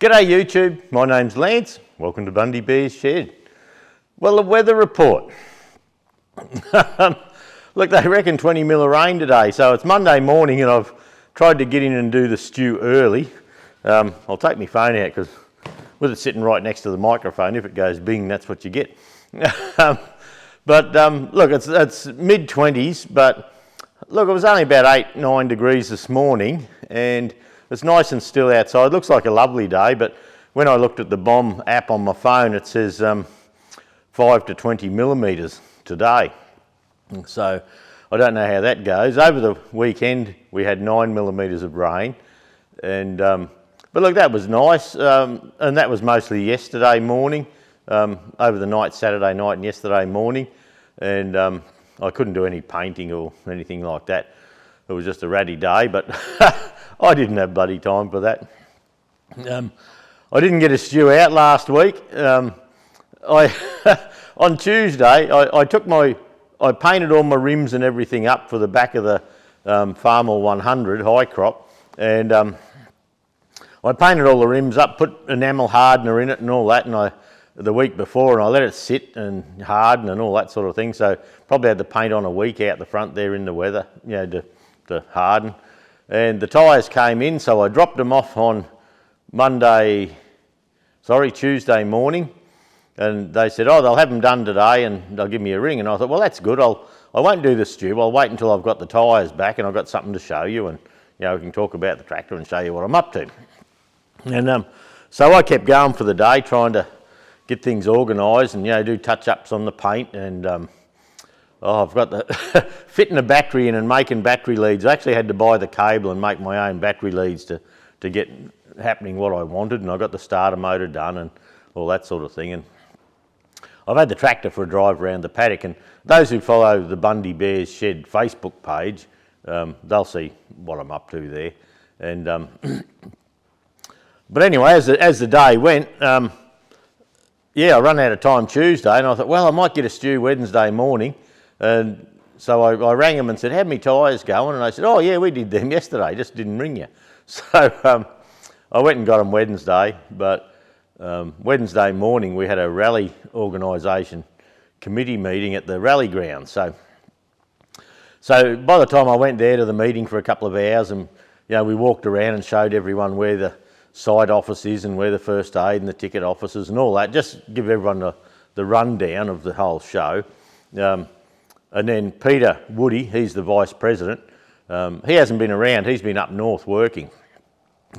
G'day YouTube, my name's Lance. Welcome to Bundy Bear's Shed. Well, the weather report. Look, they reckon 20 mil of rain today, so it's Monday morning and I've tried to get in and do the stew early. I'll take my phone out because with it sitting right next to the microphone, if it goes bing, that's what you get. Look, it's mid-20s, but look, it was only about 8-9 degrees this morning and it's nice and still outside. Looks like a lovely day, but when I looked at the BOM app on my phone, it says 5 to 20 millimetres today. So I don't know how that goes. Over the weekend, we had 9 millimetres of rain. And but look, that was nice. And that was mostly yesterday morning, over the night, Saturday night and yesterday morning. And I couldn't do any painting or anything like that. It was just a ratty day, but I didn't have bloody time for that. I didn't get a stew out last week. On Tuesday, I painted all my rims and everything up for the back of the Farmall 100 high crop, and I painted all the rims up, put enamel hardener in it and all that, and the week before, and I let it sit and harden and all that sort of thing. So probably had the paint on a week out the front there in the weather, you know, to harden. And the tyres came in, so I dropped them off on Tuesday morning, and they said, oh, they'll have them done today and they'll give me a ring. And I thought, well, that's good. I won't do the stew. I'll wait until I've got the tyres back and I've got something to show you, and you know, we can talk about the tractor and show you what I'm up to. And so I kept going for the day, trying to get things organised and, you know, do touch-ups on the paint. And I've got the fitting a battery in and making battery leads. I actually had to buy the cable and make my own battery leads to get happening what I wanted, and I got the starter motor done and all that sort of thing. And I've had the tractor for a drive around the paddock, and those who follow the Bundy Bear's Shed Facebook page, they'll see what I'm up to there. And but anyway, as the day went, yeah, I run out of time Tuesday, and I thought, well, I might get a stew Wednesday morning. And so I rang them and said, how many tyres going? And they said, oh yeah, we did them yesterday, just didn't ring you. So I went and got them Wednesday, but Wednesday morning we had a rally organisation committee meeting at the rally ground. So by the time I went there to the meeting for a couple of hours, and you know, we walked around and showed everyone where the site office is and where the first aid and the ticket offices and all that, just give everyone the rundown of the whole show. And then Peter Woody, he's the vice president, he hasn't been around, he's been up north working.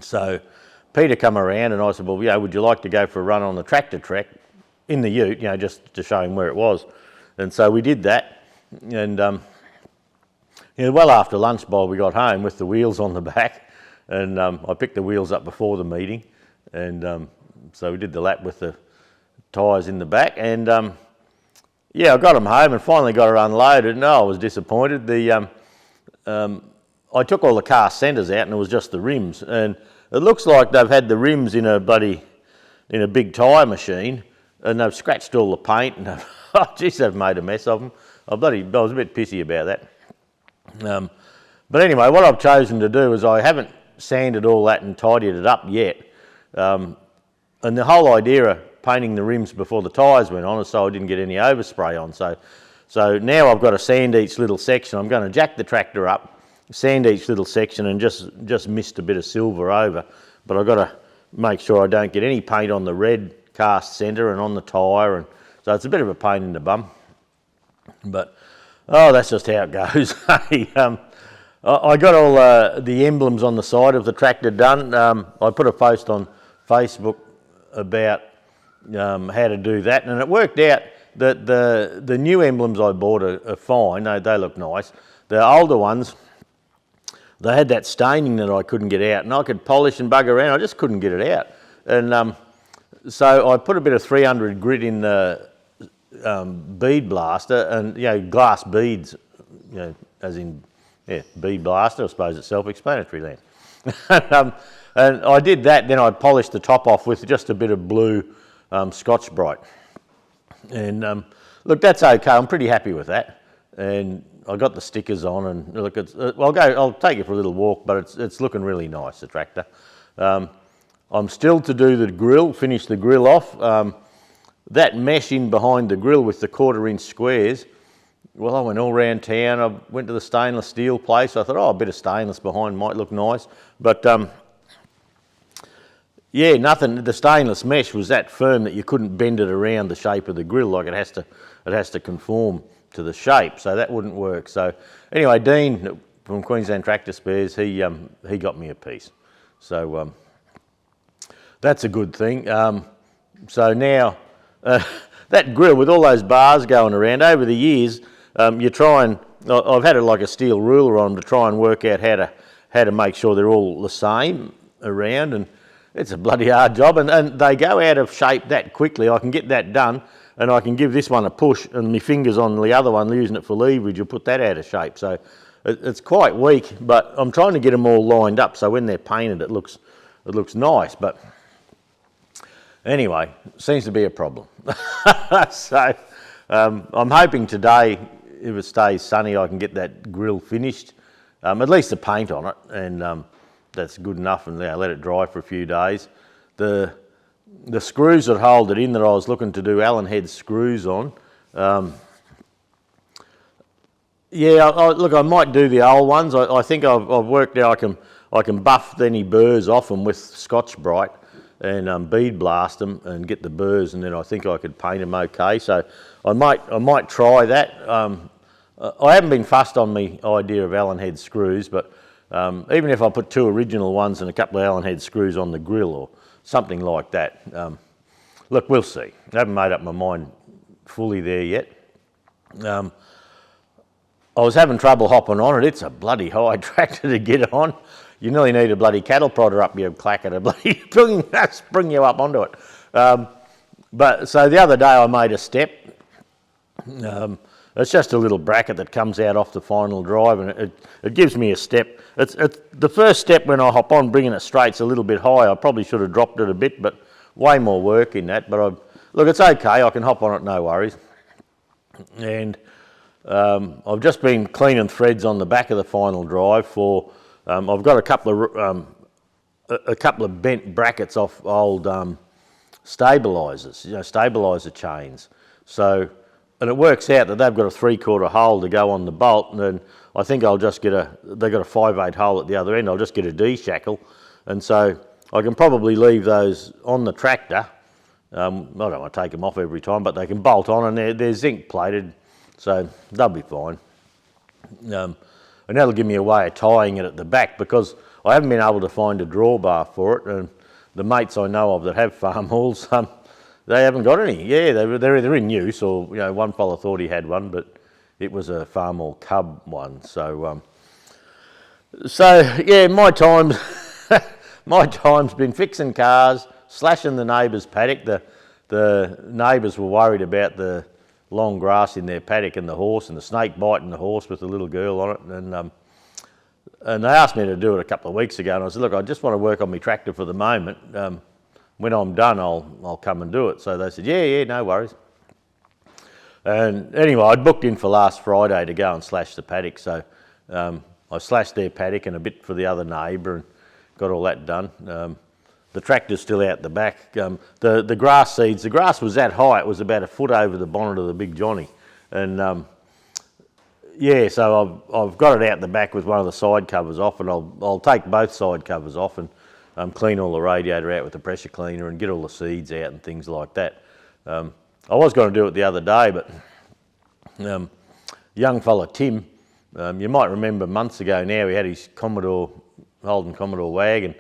So Peter come around and I said, well, yeah, would you like to go for a run on the tractor track in the ute, you know, just to show him where it was. And so we did that, and you know, well after lunch while we got home with the wheels on the back, and I picked the wheels up before the meeting, and so we did the lap with the tyres in the back, and yeah, I got them home and finally got her unloaded. No, I was disappointed. I took all the cast centres out and it was just the rims, and it looks like they've had the rims in a big tyre machine, and they've scratched all the paint, and oh geez, they've made a mess of them. I was a bit pissy about that. But anyway, what I've chosen to do is I haven't sanded all that and tidied it up yet, and the whole idea of painting the rims before the tyres went on is so I didn't get any overspray on. So now I've got to sand each little section. I'm going to jack the tractor up, sand each little section, and just mist a bit of silver over. But I've got to make sure I don't get any paint on the red cast centre and on the tyre, and so it's a bit of a pain in the bum. But oh, that's just how it goes. I got all the emblems on the side of the tractor done. I put a post on Facebook about how to do that, and it worked out that the new emblems I bought are fine. They look nice. The older ones, they had that staining that I couldn't get out, and I could polish and bug around, I just couldn't get it out. And so I put a bit of 300 grit in the bead blaster, and you know, glass beads, you know, as in, yeah, bead blaster, I suppose it's self-explanatory then. And I did that, then I polished the top off with just a bit of blue Scotch Brite. And look, that's okay, I'm pretty happy with that. And I got the stickers on, and look, it's, I'll take you for a little walk, but it's looking really nice, the tractor. I'm still to do the grill, finish the grill off. That mesh in behind the grill with the 1/4 inch squares, well, I went all around town. I went to the stainless steel place. I thought, oh, a bit of stainless behind might look nice. But yeah, nothing. The stainless mesh was that firm that you couldn't bend it around the shape of the grill. Like it has to conform to the shape, so that wouldn't work. So anyway, Dean from Queensland Tractor Spares, he got me a piece. So that's a good thing. So now that grill with all those bars going around over the years, you try and I've had it like a steel ruler on to try and work out how to make sure they're all the same around, and it's a bloody hard job, and they go out of shape that quickly. I can get that done, and I can give this one a push, and my fingers on the other one, using it for leverage, will put that out of shape. So it's quite weak, but I'm trying to get them all lined up so when they're painted it looks nice. But anyway, seems to be a problem. So I'm hoping today, if it stays sunny, I can get that grill finished, at least the paint on it, and that's good enough, and let it dry for a few days. The screws that hold it in that I was looking to do Allen head screws on, yeah, look, I might do the old ones. I think I've worked out I can buff any burrs off them with Scotch-Brite and bead blast them and get the burrs, and then I think I could paint them okay. So I might try that. I haven't been fussed on the idea of Allen head screws, but even if I put 2 original ones and a couple of Allen head screws on the grill or something like that, look, we'll see. I haven't made up my mind fully there yet. I was having trouble hopping on it. It's a bloody high tractor to get on. You nearly need a bloody cattle prodder up your clacker to bloody spring you up onto it. But so the other day I made a step. It's just a little bracket that comes out off the final drive, and it gives me a step. It's the first step when I hop on, bringing it straight's a little bit high. I probably should have dropped it a bit, but way more work in that. But look, it's okay. I can hop on it, no worries. And I've just been cleaning threads on the back of the final drive for. I've got a couple of bent brackets off old stabilisers, stabiliser chains. So. And it works out that they've got a 3/4 hole to go on the bolt, and then I think I'll just get they've got a 5/8 hole at the other end. I'll just get a D-shackle, and so I can probably leave those on the tractor. I don't want to take them off every time, but they can bolt on, and they're zinc plated, so they'll be fine. And that'll give me a way of tying it at the back, because I haven't been able to find a drawbar for it, and the mates I know of that have Farmalls, they haven't got any. Yeah, they're either in use, or one fella thought he had one, but it was a Farmall Cub one. So yeah, my time's been fixing cars, slashing the neighbour's paddock. The neighbours were worried about the long grass in their paddock and the horse, and the snake biting the horse with the little girl on it. And they asked me to do it a couple of weeks ago, and I said, look, I just want to work on my tractor for the moment. When I'm done, I'll come and do it. So they said, yeah, no worries. And anyway, I'd booked in for last Friday to go and slash the paddock. So I slashed their paddock and a bit for the other neighbour and got all that done. The tractor's still out the back. The grass seeds, the grass was that high, it was about a foot over the bonnet of the Big Johnny. And yeah, so I've got it out the back with one of the side covers off, and I'll take both side covers off and clean all the radiator out with the pressure cleaner and get all the seeds out and things like that. I was going to do it the other day, but young fella Tim, you might remember months ago now, he had his Holden Commodore wagon,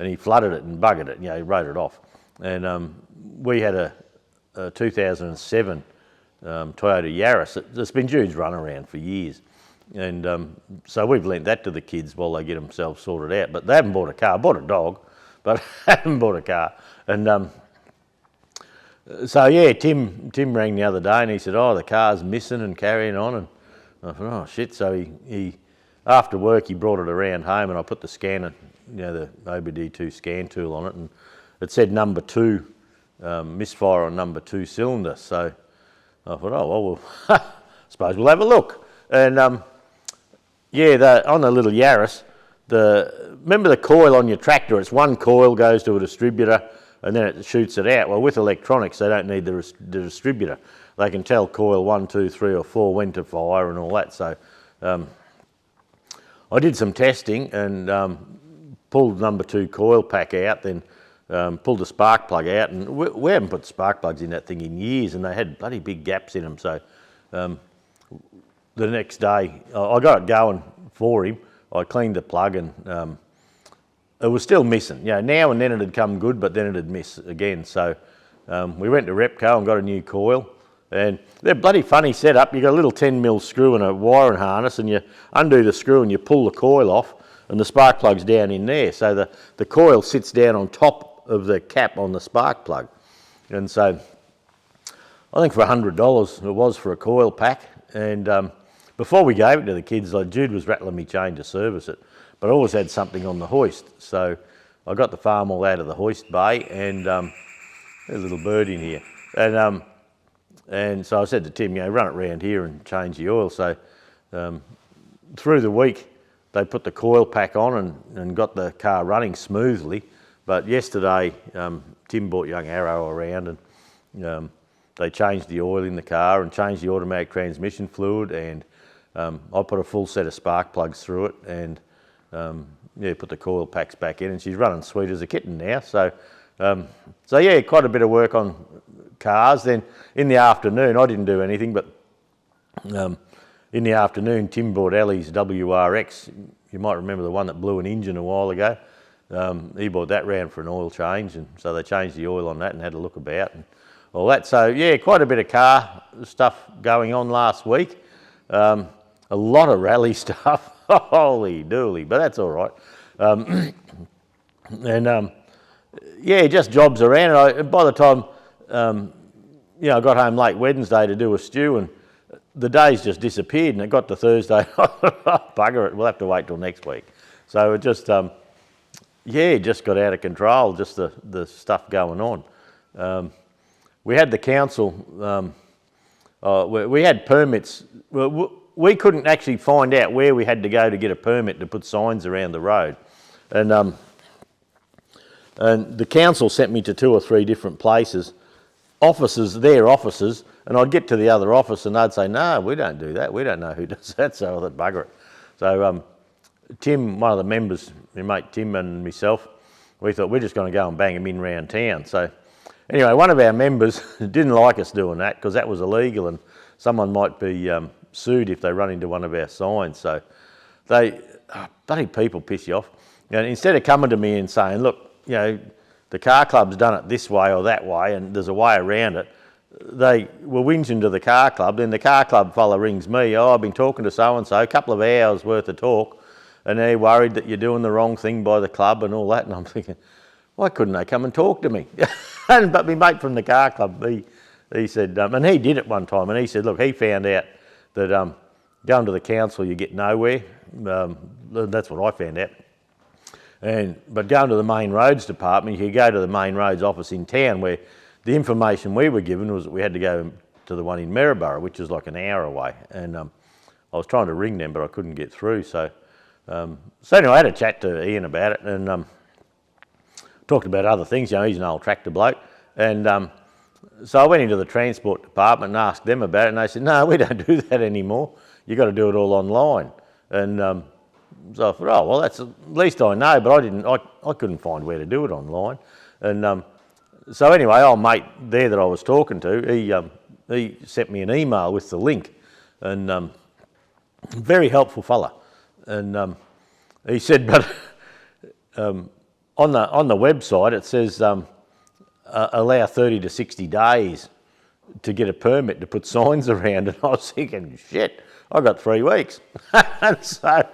and he flooded it and buggered it. He wrote it off. And we had a 2007 Toyota Yaris that's been Jude's runaround for years. And so we've lent that to the kids while they get themselves sorted out. But they haven't bought a car. Bought a dog, but haven't bought a car. And so yeah, Tim rang the other day and he said, oh, the car's missing and carrying on. And I thought, oh shit. So he after work he brought it around home, and I put the scanner, the OBD2 scan tool on it, and it said number 2, misfire on number 2 cylinder. So I thought, oh well, suppose we'll have a look. And yeah, on the little Yaris, remember the coil on your tractor? It's one coil goes to a distributor and then it shoots it out. Well, with electronics, they don't need the distributor. They can tell coil 1, 2, 3 or 4 when to fire and all that. So I did some testing and pulled number 2 coil pack out, then pulled the spark plug out, and we haven't put spark plugs in that thing in years, and they had bloody big gaps in them. So the next day, I got it going for him. I cleaned the plug and it was still missing. You know, now and then it'd come good, but then it'd miss again. So we went to Repco and got a new coil. And they're bloody funny setup. You got a little 10mm screw and a wiring harness, and you undo the screw and you pull the coil off, and the spark plug's down in there. So the coil sits down on top of the cap on the spark plug. And so I think for $100 it was for a coil pack. And before we gave it to the kids, like Jude was rattling me chain to service it, but I always had something on the hoist. So I got the Farmall out of the hoist bay, and there's a little bird in here. And so I said to Tim, you know, run it round here and change the oil. So through the week, they put the coil pack on and got the car running smoothly. But yesterday, Tim brought young Arrow around and they changed the oil in the car and changed the automatic transmission fluid, and I put a full set of spark plugs through it and put the coil packs back in, and she's running sweet as a kitten now. So yeah, quite a bit of work on cars. Then in the afternoon, I didn't do anything, but in the afternoon, Tim bought Ellie's WRX. You might remember the one that blew an engine a while ago. He bought that round for an oil change, and so they changed the oil on that and had a look about and all that. So yeah, quite a bit of car stuff going on last week. A lot of rally stuff. Holy dooly, but that's all right. Yeah, just jobs around. And by the time I got home late Wednesday to do a stew, and the days just disappeared, and it got to Thursday. Bugger it, we'll have to wait till next week. So it just just got out of control, just the stuff going on. We had the council, we had permits. We couldn't actually find out where we had to go to get a permit to put signs around the road. And the council sent me to 2 or 3 different places, their offices, and I'd get to the other office and they'd say, no, we don't do that. We don't know who does that. So I thought, bugger it. So Tim, one of the members, my mate Tim and myself, we thought we're just going to go and bang them in round town. So anyway, one of our members didn't like us doing that because that was illegal and someone might be sued if they run into one of our signs. So bloody people piss you off. And instead of coming to me and saying, look, you know, the car club's done it this way or that way and there's a way around it, they were whinging to the car club. Then the car club fella rings me, I've been talking to so-and-so, a couple of hours worth of talk, and they're worried that you're doing the wrong thing by the club and all that. And I'm thinking, why couldn't they come and talk to me? But my mate from the car club, he said, and he did it one time, and he said, look, he found out that going to the council you get nowhere. That's what I found out. But going to the main roads department, you could go to the main roads office in town, where the information we were given was that we had to go to the one in Maryborough, which is like an hour away. And I was trying to ring them, but I couldn't get through. So anyway, I had a chat to Ian about it and talked about other things. You know, he's an old tractor bloke. And so I went into the transport department and asked them about it, and they said, no, we don't do that anymore. You've got to do it all online. And so I thought, oh, well, that's at least I know, but I couldn't find where to do it online. And so anyway, old mate there that I was talking to, he sent me an email with the link, and very helpful fella. And he said, but on the website it says allow 30 to 60 days to get a permit to put signs around, and I was thinking, shit, I got 3 weeks. And so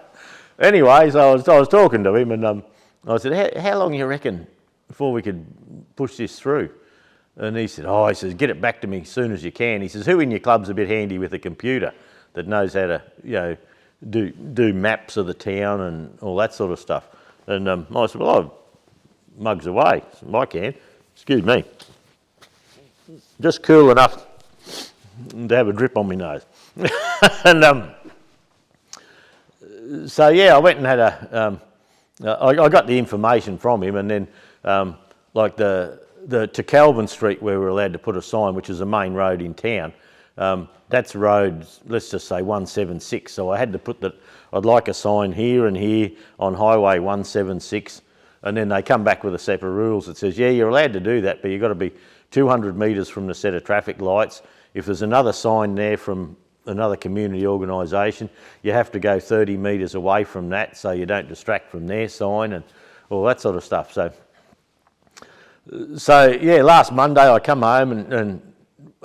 anyway, so I was talking to him, and I said, how long you reckon before we could push this through? And he said, he says, get it back to me as soon as you can. He says, who in your club's a bit handy with a computer that knows how to, you know, do maps of the town and all that sort of stuff? And I said, well, I've mugs away. I said, I can. Excuse me. Just cool enough to have a drip on my nose. And so yeah, I went and had I got the information from him, and then like to Calvin Street where we're allowed to put a sign, which is the main road in town. That's road, let's just say 176. So I had to put that I'd like a sign here and here on Highway 176, and then they come back with a set of rules that says, yeah, you're allowed to do that, but you've got to be 200 metres from the set of traffic lights. If there's another sign there from another community organisation, you have to go 30 metres away from that so you don't distract from their sign and all that sort of stuff. So yeah, last Monday I come home and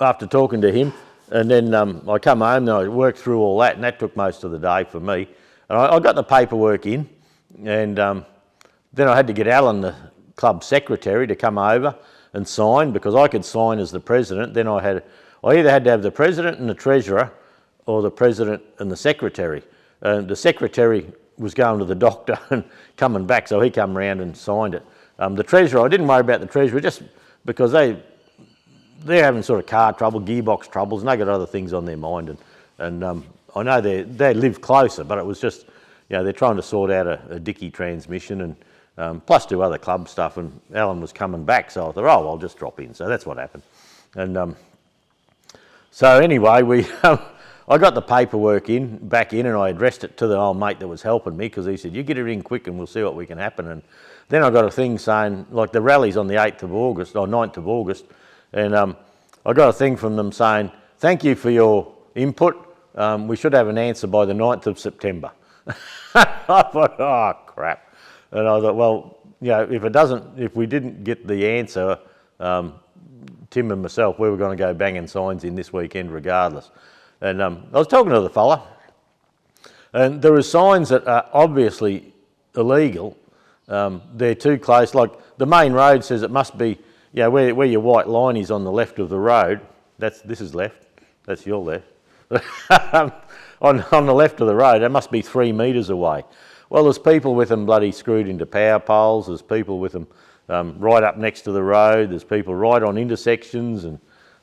after talking to him, and then I come home and I worked through all that, and that took most of the day for me. And I got the paperwork in, and then I had to get Alan, the club secretary, to come over and sign, because I could sign as the president. Then I either had to have the president and the treasurer, or the president and the secretary. The secretary was going to the doctor and coming back, so he come round and signed it. The treasurer, I didn't worry about the treasurer, just because they're having sort of car trouble, gearbox troubles, and they got other things on their mind. And I know they live closer, but it was just, they're trying to sort out a Dicky transmission and plus do other club stuff. And Alan was coming back, so I thought, oh, I'll just drop in. So that's what happened. And so anyway, I got the paperwork back in, and I addressed it to the old mate that was helping me, because he said, you get it in quick and we'll see what we can happen. And then I got a thing saying, like, the rally's on the 8th of August, or 9th of August, and I got a thing from them saying, thank you for your input. We should have an answer by the 9th of September. I thought, oh, crap. And I thought, well, if we didn't get the answer, Tim and myself, we were going to go banging signs in this weekend regardless. And I was talking to the fella, and there are signs that are obviously illegal. They're too close. Like the main road says it must be, where your white line is on the left of the road. This is left. That's your left. on the left of the road, it must be 3 metres away. Well, there's people with them bloody screwed into power poles. There's people with them right up next to the road. There's people right on intersections, and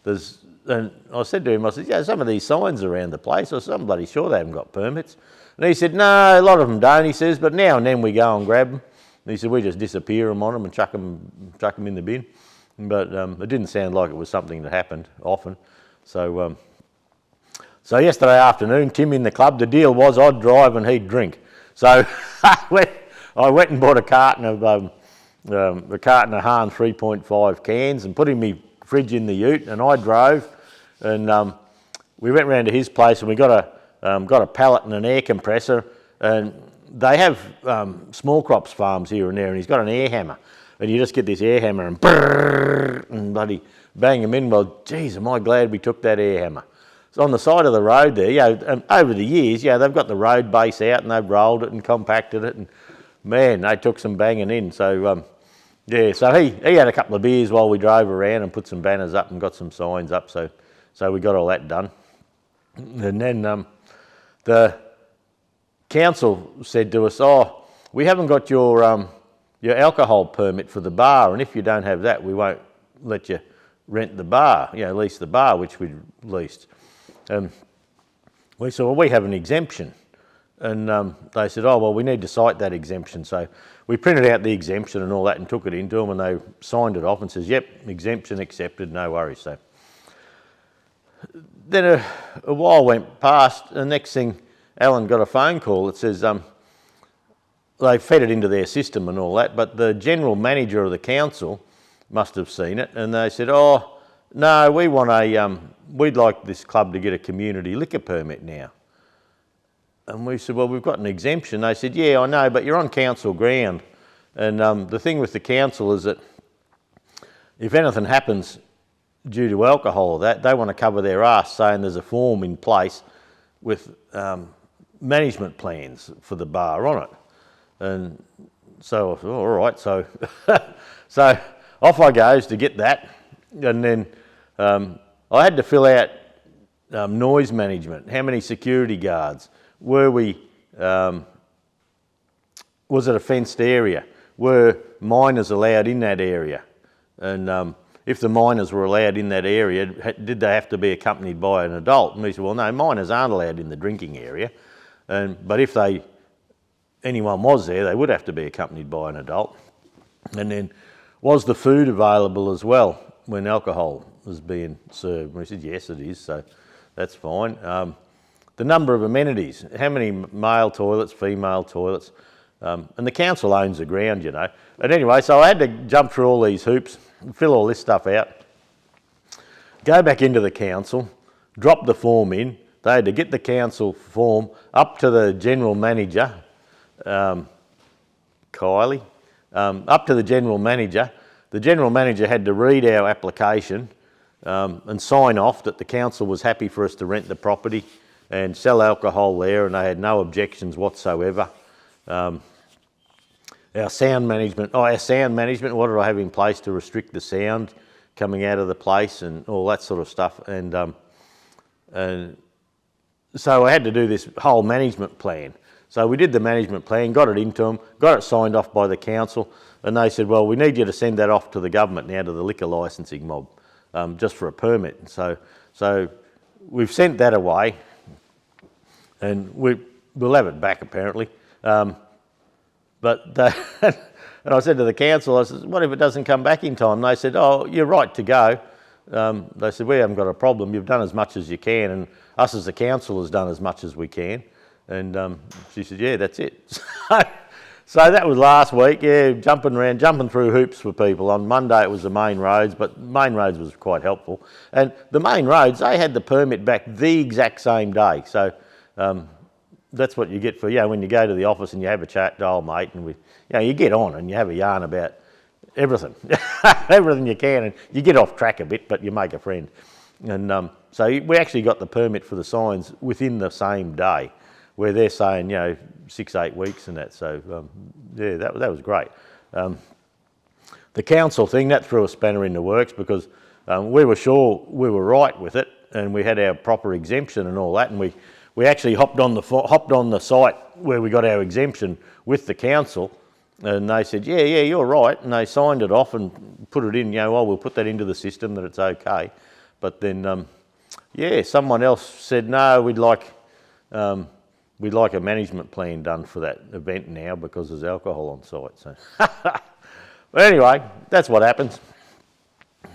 I said to him, I said, some of these signs around the place, I said, I'm bloody sure they haven't got permits. And he said, no, a lot of them don't, he says, but now and then we go and grab them. And he said, we just disappear them on them and chuck them in the bin. But it didn't sound like it was something that happened often. So yesterday afternoon, Tim in the club, the deal was I'd drive and he'd drink. So I went and bought a carton of Hahn 3.5 cans and put in my fridge in the ute, and I drove, and we went round to his place, and we got a pallet and an air compressor, and they have small crops farms here and there, and he's got an air hammer, and you just get this air hammer and brrr, and bloody bang them in. Well, geez, am I glad we took that air hammer. It's on the side of the road there, over the years, they've got the road base out and they've rolled it and compacted it, and man, they took some banging in. So so he had a couple of beers while we drove around and put some banners up and got some signs up, so we got all that done. And then the council said to us, oh, we haven't got your alcohol permit for the bar, and if you don't have that, we won't let you rent the bar, lease the bar, which we'd leased. We said, well, we have an exemption. And they said, oh, well, we need to cite that exemption. So we printed out the exemption and all that and took it into them, and they signed it off and says, yep, exemption accepted, no worries. So then a while went past, and next thing, Alan got a phone call that says they fed it into their system and all that, but the general manager of the council must have seen it, and they said, oh, no, we'd like this club to get a community liquor permit now. And we said, well, we've got an exemption. They said, yeah, I know, but you're on council ground. And the thing with the council is that if anything happens due to alcohol or that, they want to cover their arse, saying there's a form in place with management plans for the bar on it. And so I thought, all right, so off I goes to get that. And then I had to fill out noise management, how many security guards, was it a fenced area, were minors allowed in that area, and if the minors were allowed in that area, did they have to be accompanied by an adult? And we said, well, no, minors aren't allowed in the drinking area, but if they anyone was there, they would have to be accompanied by an adult. And then, was the food available as well when alcohol was being served? And we said, yes, it is, so that's fine. The number of amenities, how many male toilets, female toilets, and the council owns the ground, you know. But anyway, so I had to jump through all these hoops, fill all this stuff out, go back into the council, drop the form in. They had to get the council form up to the general manager, Kylie, up to the general manager. The general manager had to read our application and sign off that the council was happy for us to rent the property and sell alcohol there, and they had no objections whatsoever. Our sound management, what do I have in place to restrict the sound coming out of the place and all that sort of stuff. And so I had to do this whole management plan. So we did the management plan, got it into them, got it signed off by the council, and they said, well, we need you to send that off to the government now, to the liquor licensing mob, just for a permit. So we've sent that away, and we'll have it back apparently. But and I said to the council, I said, what if it doesn't come back in time? They said, oh, you're right to go. They said, we haven't got a problem. You've done as much as you can, and us as the council has done as much as we can. And she said, yeah, that's it. So that was last week, yeah, jumping through hoops for people. On Monday it was the main roads, but main roads was quite helpful. And the main roads, they had the permit back the exact same day. So that's what you get for, when you go to the office and you have a chat to old mate, and you get on and you have a yarn about everything, everything you can, and you get off track a bit, but you make a friend. And so we actually got the permit for the signs within the same day, where they're saying 6-8 weeks and that. So that was great. The council thing, that threw a spanner in the works, because we were sure we were right with it, and we had our proper exemption and all that, and we actually hopped on the site where we got our exemption with the council, and they said, yeah, you're right, and they signed it off and put it in. We'll put that into the system that it's okay. But then, someone else said, no, we'd like a management plan done for that event now, because there's alcohol on site. So, but anyway, that's what happens.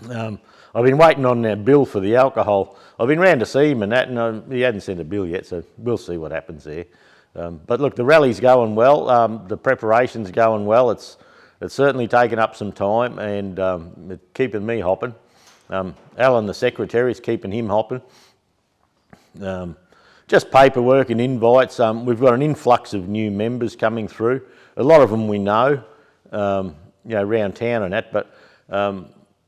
I've been waiting on their bill for the alcohol. I've been round to see him and that, and he hadn't sent a bill yet, so we'll see what happens there. But look, the rally's going well. The preparation's going well. It's certainly taken up some time, and it's keeping me hopping. Alan, the secretary, is keeping him hopping. Just paperwork and invites. We've got an influx of new members coming through. A lot of them we know, around town and that, but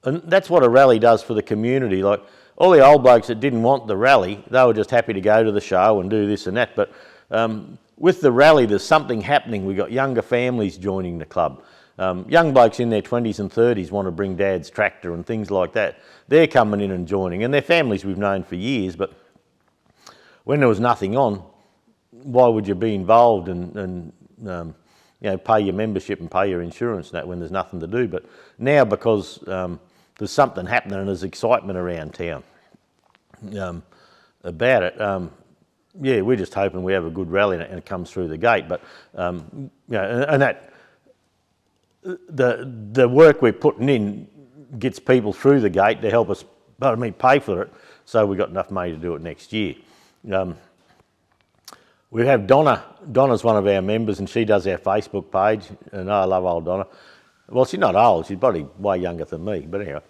and that's what a rally does for the community. Like, all the old blokes that didn't want the rally, they were just happy to go to the show and do this and that. But with the rally, there's something happening. We've got younger families joining the club. Young blokes in their 20s and 30s want to bring dad's tractor and things like that. They're coming in and joining, and their families we've known for years. But when there was nothing on, why would you be involved and pay your membership and pay your insurance and that when there's nothing to do? But now, because there's something happening and there's excitement around town about it, we're just hoping we have a good rally and it comes through the gate. But and that the work we're putting in gets people through the gate to help us, pay for it, so we've got enough money to do it next year. We have Donna. Donna's one of our members, and she does our Facebook page, and I love old Donna. Well, she's not old, she's probably way younger than me, but anyway,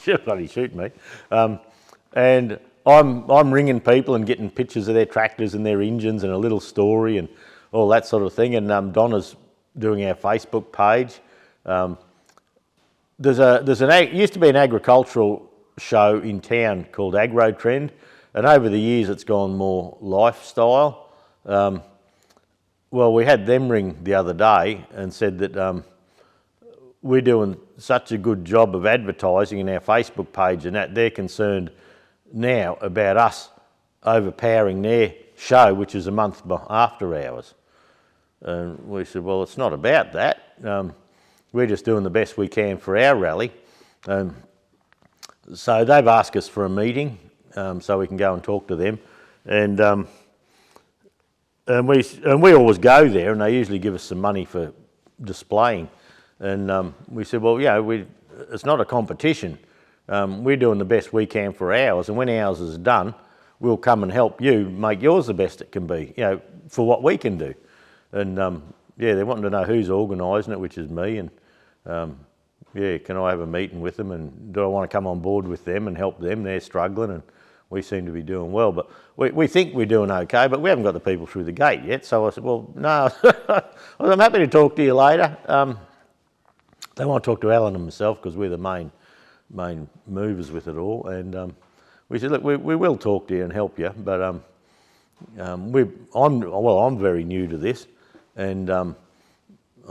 she'll bloody shoot me. And I'm ringing people and getting pictures of their tractors and their engines and a little story and all that sort of thing, and Donna's doing our Facebook page. There used to be an agricultural show in town called Agro Trend, and over the years it's gone more lifestyle. Well, we had them ring the other day and said that we're doing such a good job of advertising in our Facebook page and that they're concerned now about us overpowering their show, which is a month after ours. And we said, well, it's not about that. We're just doing the best we can for our rally. So they've asked us for a meeting so we can go and talk to them. And and we always go there, and they usually give us some money for displaying. And we said, well, it's not a competition. We're doing the best we can for ours, and when ours is done, we'll come and help you make yours the best it can be, for what we can do. And they're wanting to know who's organising it, which is me. And can I have a meeting with them, and do I want to come on board with them and help them? They're struggling, and we seem to be doing well. But we think we're doing okay, but we haven't got the people through the gate yet. So I said, well, no, I'm happy to talk to you later. They want to talk to Alan and myself because we're the main movers with it all. And we said, look, we will talk to you and help you, but I'm very new to this, and I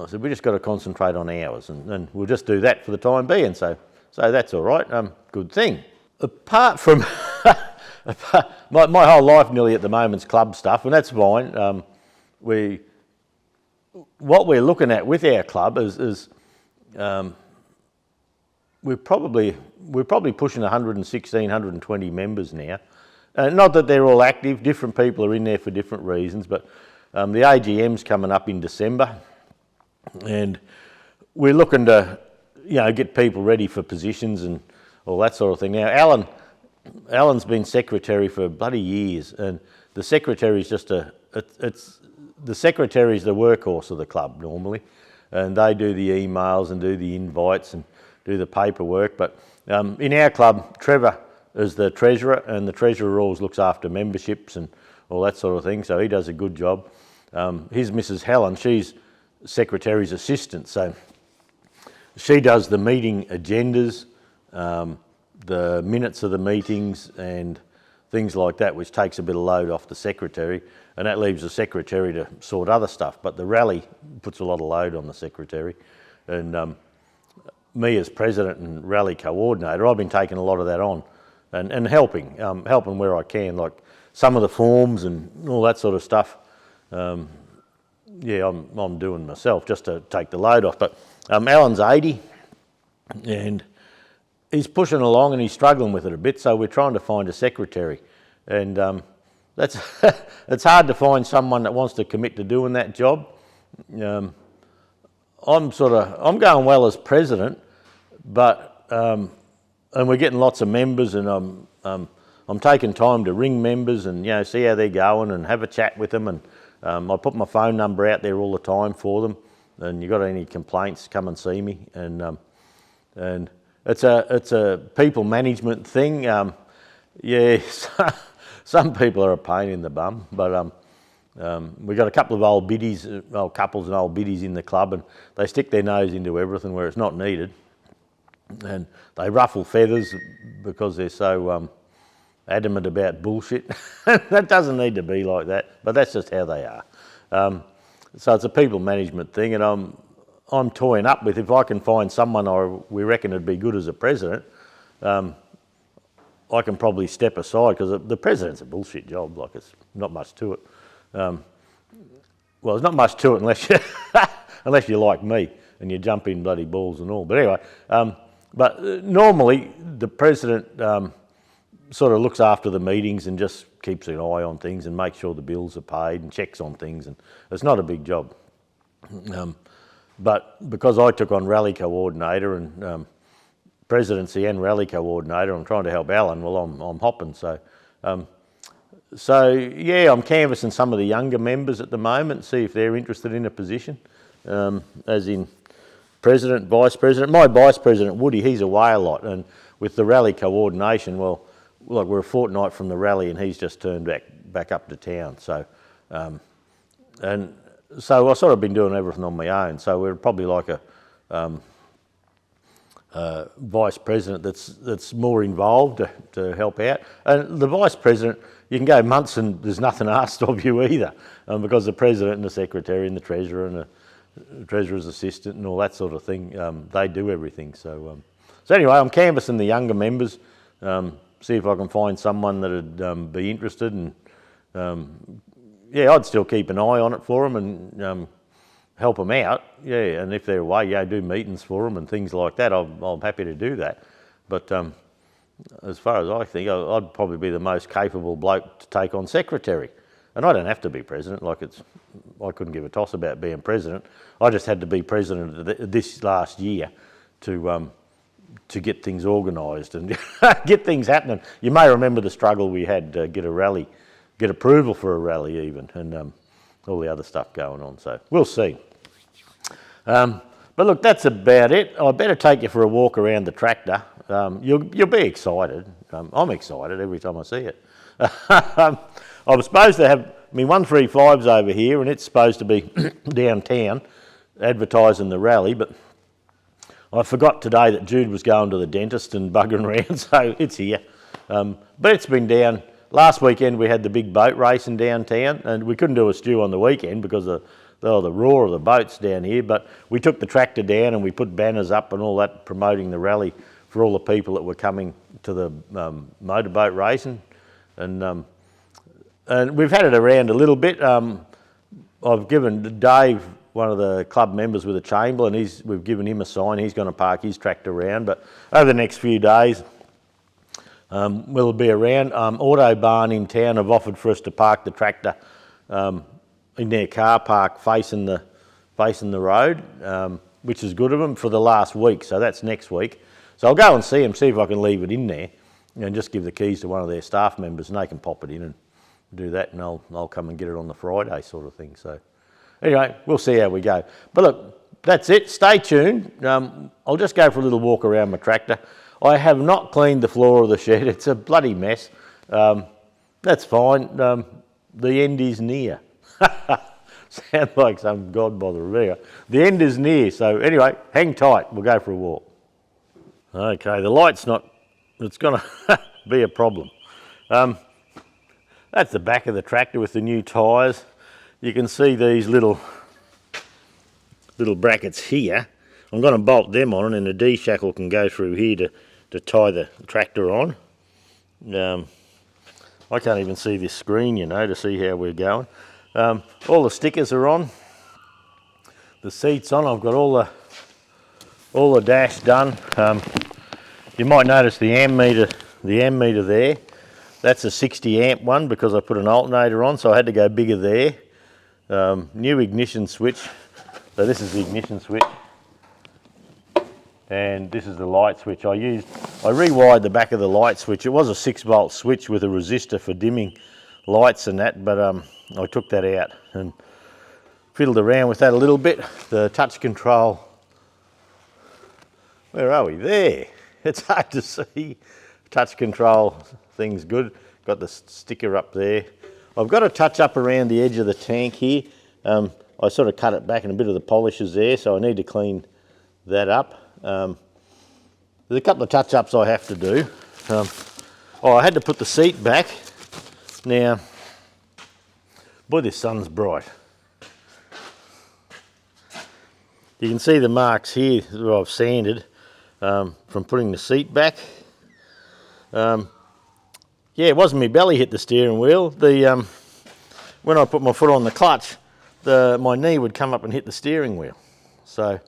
said, we just got to concentrate on ours, and we'll just do that for the time being. So that's all right. Good thing. Apart from my whole life nearly at the moment's club stuff, and that's fine. What we're looking at with our club is we're probably pushing 116, 120 members now. Not that they're all active, different people are in there for different reasons, but the AGM's coming up in December, and we're looking to get people ready for positions and all that sort of thing. Now Alan's been secretary for bloody years, and the secretary's the secretary's the workhorse of the club normally, and they do the emails and do the invites and do the paperwork. But in our club, Trevor is the treasurer, and the treasurer always looks after memberships and all that sort of thing, so he does a good job. His Mrs. Helen, she's secretary's assistant, so she does the meeting agendas, the minutes of the meetings and things like that, which takes a bit of load off the secretary, and that leaves the secretary to sort other stuff. But the rally puts a lot of load on the secretary, and me as president and rally coordinator, I've been taking a lot of that on and helping where I can, like some of the forms and all that sort of stuff. I'm doing myself just to take the load off. But Alan's 80, and he's pushing along and he's struggling with it a bit, so we're trying to find a secretary. And that's it's hard to find someone that wants to commit to doing that job. I'm going well as president, but and we're getting lots of members, and I'm taking time to ring members and see how they're going and have a chat with them, and I put my phone number out there all the time for them. And you got any complaints, come and see me. And it's a people management thing. Some people are a pain in the bum, but we've got a couple of old couples and old biddies in the club, and they stick their nose into everything where it's not needed, and they ruffle feathers because they're so adamant about bullshit. That doesn't need to be like that, but that's just how they are. So it's a people management thing, and I'm toying up with, if I can find someone we reckon would be good as a president, I can probably step aside, because the president's a bullshit job. Like, it's not much to it. Well, there's not much to it unless you like me and you jump in bloody balls and all. But anyway, but normally the president sort of looks after the meetings and just keeps an eye on things and makes sure the bills are paid and checks on things, and it's not a big job. But because I took on rally coordinator and presidency and rally coordinator, I'm trying to help Alan. Well, I'm hopping. So I'm canvassing some of the younger members at the moment, see if they're interested in a position, as in president, vice president. My vice president, Woody, he's away a lot, and with the rally coordination, well, look, we're a fortnight from the rally, and he's just turned back up to town. So, and so I've sort of been doing everything on my own. So we're probably like a vice president that's more involved to help out. And the vice president, you can go months and there's nothing asked of you either, because the president and the secretary and the treasurer and the treasurer's assistant and all that sort of thing, they do everything. So anyway, I'm canvassing the younger members, see if I can find someone that'd be interested, and I'd still keep an eye on it for them and help them out, and if they're away, do meetings for them and things like that. I'm happy to do that. But as far as I think, I'd probably be the most capable bloke to take on secretary. and I don't have to be president. Like I couldn't give a toss about being president. I just had to be president this last year to get things organised and get things happening. You may remember the struggle we had to get a rally, get approval for a rally even, and all the other stuff going on. So we'll see. But look, that's about it. I better take you for a walk around the tractor. You'll be excited. I'm excited every time I see it. I was supposed to have my 135's over here, and it's supposed to be downtown advertising the rally, but I forgot today that Jude was going to the dentist and buggering around, so it's here. But it's been down. Last weekend we had the big boat racing downtown, and we couldn't do a stew on the weekend because of the roar of the boats down here, but we took the tractor down and we put banners up and all that promoting the rally for all the people that were coming to the motorboat racing. And we've had it around a little bit. I've given Dave, one of the club members with a chamber, and we've given him a sign. He's going to park his tractor around, but over the next few days we'll be around. Auto Barn in town have offered for us to park the tractor in their car park facing the road, which is good of them, for the last week, so that's next week. So I'll go and see them, see if I can leave it in there and just give the keys to one of their staff members and they can pop it in and do that, and I'll come and get it on the Friday sort of thing. So anyway, we'll see how we go. But look, that's it. Stay tuned. I'll just go for a little walk around my tractor. I have not cleaned the floor of the shed. It's a bloody mess. That's fine. The end is near. Sound like some god botherer there. The end is near, so anyway, hang tight, we'll go for a walk. Okay, the light's not, it's going to be a problem. That's the back of the tractor with the new tyres. You can see these little brackets here. I'm going to bolt them on, and then the D-shackle can go through here to tie the tractor on. I can't even see this screen, you know, to see how we're going. All the stickers are on, the seat's on. I've got all the dash done. You might notice the amp meter there. That's a 60 amp one because I put an alternator on, so I had to go bigger there. New ignition switch. So this is the ignition switch, and this is the light switch. I rewired the back of the light switch. It was a 6-volt switch with a resistor for dimming lights and that, but I took that out and fiddled around with that a little bit. The touch control, where are we? There. It's hard to see. Touch control thing's good. Got the sticker up there. I've got a touch up around the edge of the tank here. I sort of cut it back and a bit of the polish is there, so I need to clean that up. There's a couple of touch ups I have to do. I had to put the seat back. Now, boy, this sun's bright. You can see the marks here that I've sanded from putting the seat back. Yeah, it wasn't my belly hit the steering wheel. When I put my foot on the clutch, my knee would come up and hit the steering wheel. So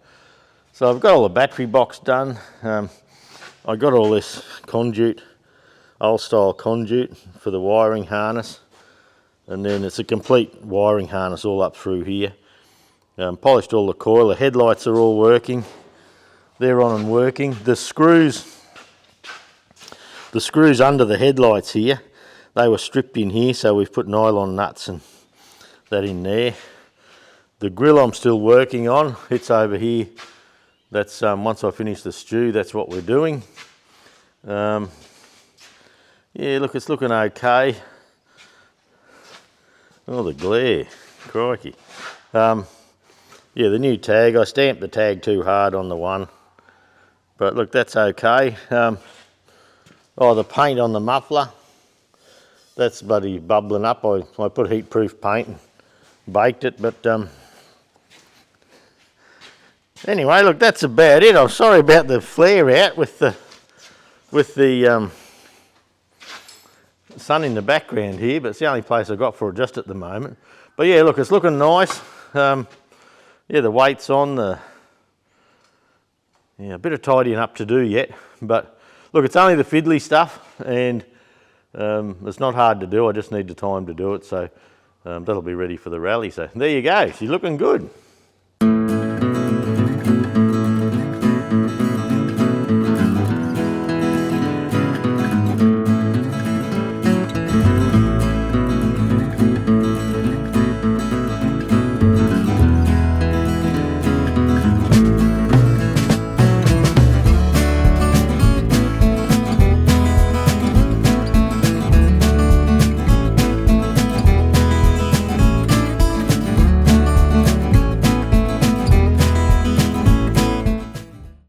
I've got all the battery box done. I got all this conduit, old style conduit for the wiring harness, and then it's a complete wiring harness all up through here. Polished all the coil. The headlights are all working. They're on and working. The screws under the headlights here, they were stripped in here, so we've put nylon nuts and that in there. The grill I'm still working on. It's over here. That's once I finish the stew, that's what we're doing. Yeah, look, it's looking okay. Oh, the glare, crikey. Yeah, the new tag, I stamped the tag too hard on the one, but look, that's okay. The paint on the muffler, that's bloody bubbling up. I put heat-proof paint and baked it, but anyway, look, that's about it. I'm sorry about the flare out with the sun in the background here, but it's the only place I've got for it just at the moment. But yeah, look, it's looking nice. Yeah, the weight's on. A bit of tidying up to do yet, but look, it's only the fiddly stuff, and it's not hard to do. I just need the time to do it. So that'll be ready for the rally. So there you go, she's looking good.